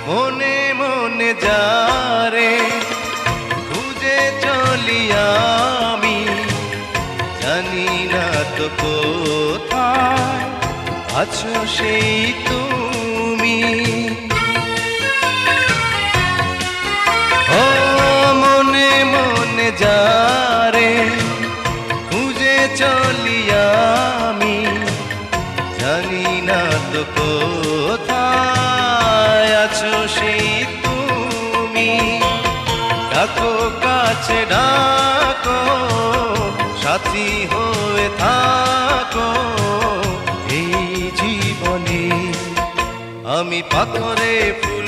মনে মনে যারে খুঁজে চলি আমি, জানি না তো কোথায় আছো সেই তুমি। ও মনে মনে যারে খুঁজে চলি আমি, জানি না তো কোথায় আছো সেই তুমি। ডাকো কাছে ডাকো, সাথী হয়ে থাকো এই জীবনে। আমি পাথরে ফুল